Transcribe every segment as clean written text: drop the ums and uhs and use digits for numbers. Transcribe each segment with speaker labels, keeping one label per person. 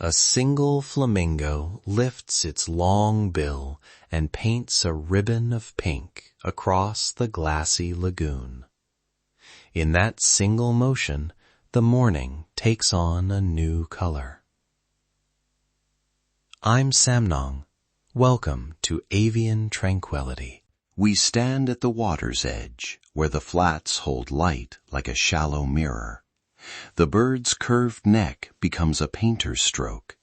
Speaker 1: A single flamingo lifts its long bill and paints a ribbon of pink across the glassy lagoon. In that single motion, the morning takes on a new color. I'm Samnang. Welcome to Avian Tranquility.
Speaker 2: We stand at the water's edge, where the flats hold light like a shallow mirror. The bird's curved neck becomes a painter's stroke.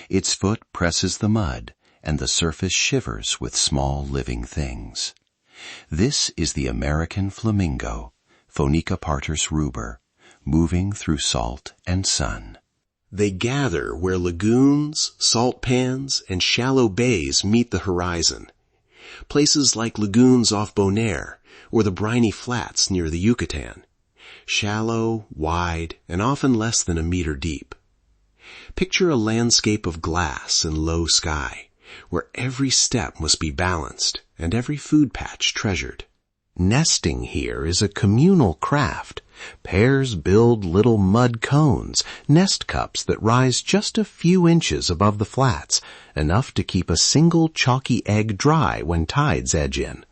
Speaker 2: Its foot presses the mud, and the surface shivers with small living things. This is the American Flamingo, Phonica partus ruber, moving through salt and sun.
Speaker 3: They gather where lagoons, salt pans, and shallow bays meet the horizon. Places like lagoons off Bonaire or the briny flats near the Yucatan. Shallow, wide, and often less than a meter deep. Picture a landscape of glass and low sky, where every step must be balanced and every food patch treasured. Nesting here is a communal craft. Pairs build little mud cones, nest cups that rise just a few inches above the flats, enough to keep a single chalky egg dry when tides edge in.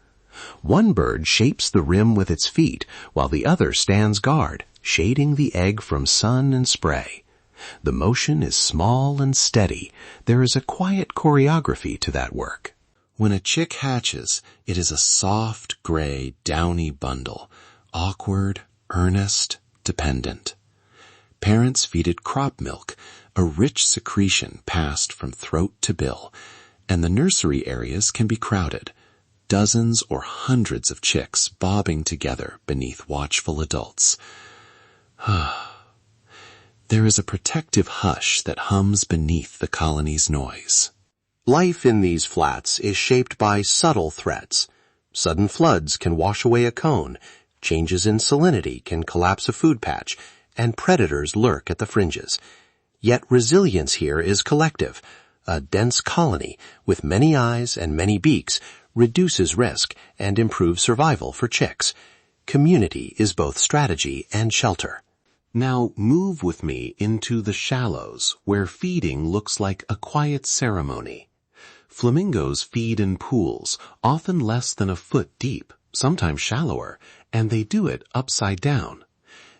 Speaker 3: One bird shapes the rim with its feet, while the other stands guard, shading the egg from sun and spray. The motion is small and steady. There is a quiet choreography to that work. When a chick hatches, it is a soft, gray, downy bundle, awkward, earnest, dependent. Parents feed it crop milk, a rich secretion passed from throat to bill, and the nursery areas can be crowded. Dozens or hundreds of chicks bobbing together beneath watchful adults. There is a protective hush that hums beneath the colony's noise. Life in these flats is shaped by subtle threats. Sudden floods can wash away a cone, changes in salinity can collapse a food patch, and predators lurk at the fringes. Yet resilience here is collective. A dense colony with many eyes and many beaks reduces risk and improves survival for chicks. Community is both strategy and shelter. Now move with me into the shallows, where feeding looks like a quiet ceremony. Flamingos feed in pools, often less than a foot deep, sometimes shallower, and they do it upside down.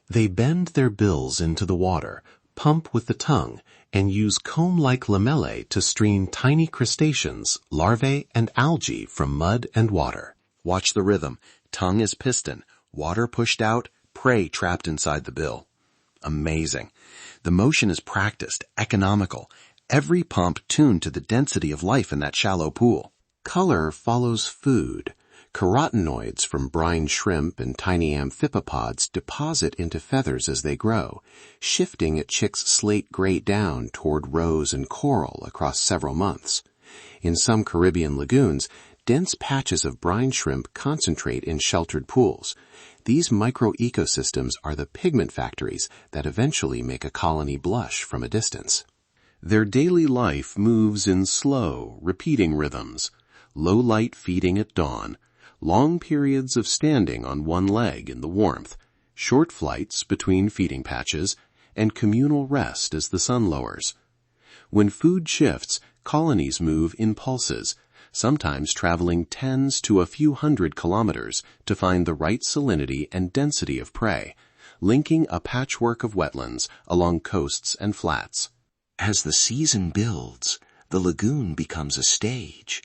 Speaker 3: They bend their bills into the water, pump with the tongue, and use comb-like lamellae to stream tiny crustaceans, larvae, and algae from mud and water. Watch the rhythm. Tongue is piston, water pushed out, prey trapped inside the bill. Amazing. The motion is practiced, economical. Every pump tuned to the density of life in that shallow pool. Color follows food. Carotenoids from brine shrimp and tiny amphipods deposit into feathers as they grow, shifting a chick's slate gray down toward rose and coral across several months. In some Caribbean lagoons, dense patches of brine shrimp concentrate in sheltered pools. These micro-ecosystems are the pigment factories that eventually make a colony blush from a distance. Their daily life moves in slow, repeating rhythms. Low light feeding at dawn, long periods of standing on one leg in the warmth, short flights between feeding patches, and communal rest as the sun lowers. When food shifts, colonies move in pulses, sometimes traveling tens to a few hundred kilometers to find the right salinity and density of prey, linking a patchwork of wetlands along coasts and flats. As the season builds, the lagoon becomes a stage.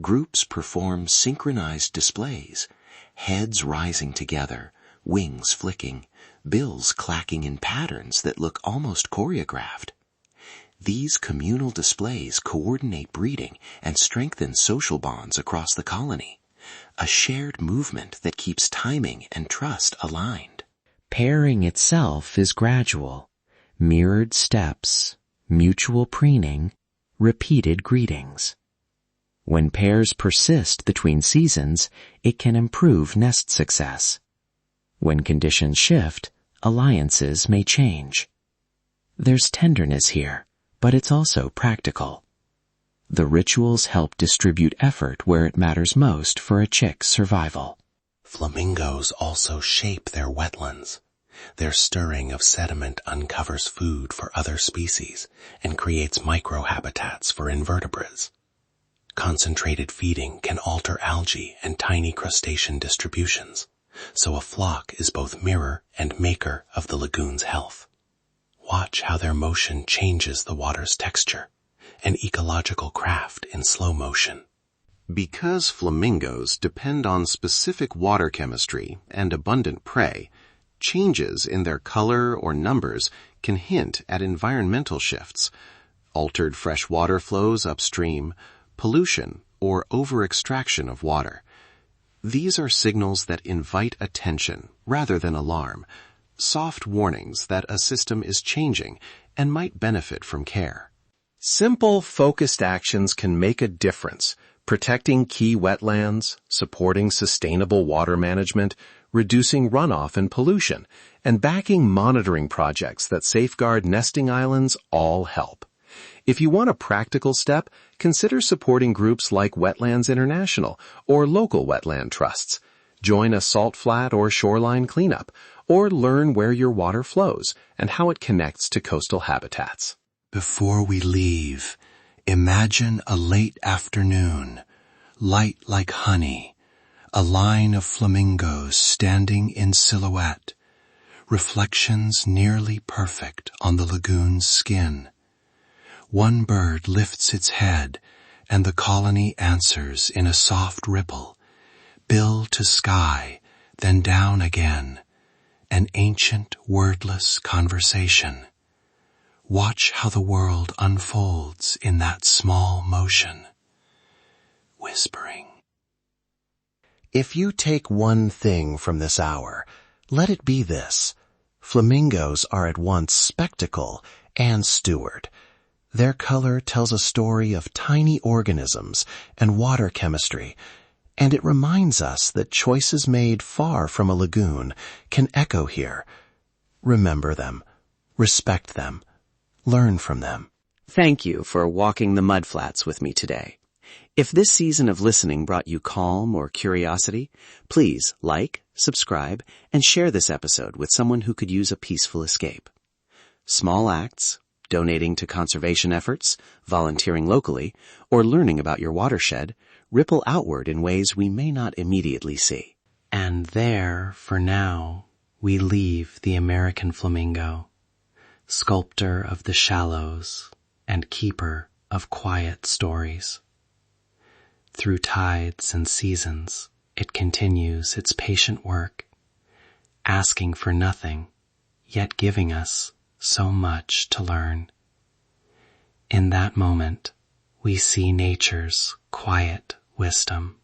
Speaker 3: Groups perform synchronized displays, heads rising together, wings flicking, bills clacking in patterns that look almost choreographed. These communal displays coordinate breeding and strengthen social bonds across the colony, a shared movement that keeps timing and trust aligned.
Speaker 4: Pairing itself is gradual, mirrored steps, mutual preening, repeated greetings. When pairs persist between seasons, it can improve nest success. When conditions shift, alliances may change. There's tenderness here, but it's also practical. The rituals help distribute effort where it matters most for a chick's survival.
Speaker 3: Flamingos also shape their wetlands. Their stirring of sediment uncovers food for other species and creates microhabitats for invertebrates. Concentrated feeding can alter algae and tiny crustacean distributions, so a flock is both mirror and maker of the lagoon's health. Watch how their motion changes the water's texture, an ecological craft in slow motion.
Speaker 2: Because flamingos depend on specific water chemistry and abundant prey, changes in their color or numbers can hint at environmental shifts, altered freshwater flows upstream, pollution, or over-extraction of water. These are signals that invite attention rather than alarm, soft warnings that a system is changing and might benefit from care.
Speaker 3: Simple, focused actions can make a difference, protecting key wetlands, supporting sustainable water management, reducing runoff and pollution, and backing monitoring projects that safeguard nesting islands all help. If you want a practical step, consider supporting groups like Wetlands International or local wetland trusts. Join a salt flat or shoreline cleanup, or learn where your water flows and how it connects to coastal habitats.
Speaker 2: Before we leave, imagine a late afternoon, light like honey, a line of flamingos standing in silhouette, reflections nearly perfect on the lagoon's skin. One bird lifts its head, and the colony answers in a soft ripple, bill to sky, then down again, an ancient wordless conversation. Watch how the world unfolds in that small motion. Whispering.
Speaker 3: If you take one thing from this hour, let it be this: flamingos are at once spectacle and steward. Their color tells a story of tiny organisms and water chemistry, and it reminds us that choices made far from a lagoon can echo here. Remember them, respect them, learn from them.
Speaker 4: Thank you for walking the mudflats with me today. If this season of listening brought you calm or curiosity, please like, subscribe, and share this episode with someone who could use a peaceful escape. Small acts, donating to conservation efforts, volunteering locally, or learning about your watershed ripple outward in ways we may not immediately see. And there, for now, we leave the American flamingo, sculptor of the shallows and keeper of quiet stories. Through tides and seasons, it continues its patient work, asking for nothing, yet giving us so much to learn. In that moment, we see nature's quiet wisdom.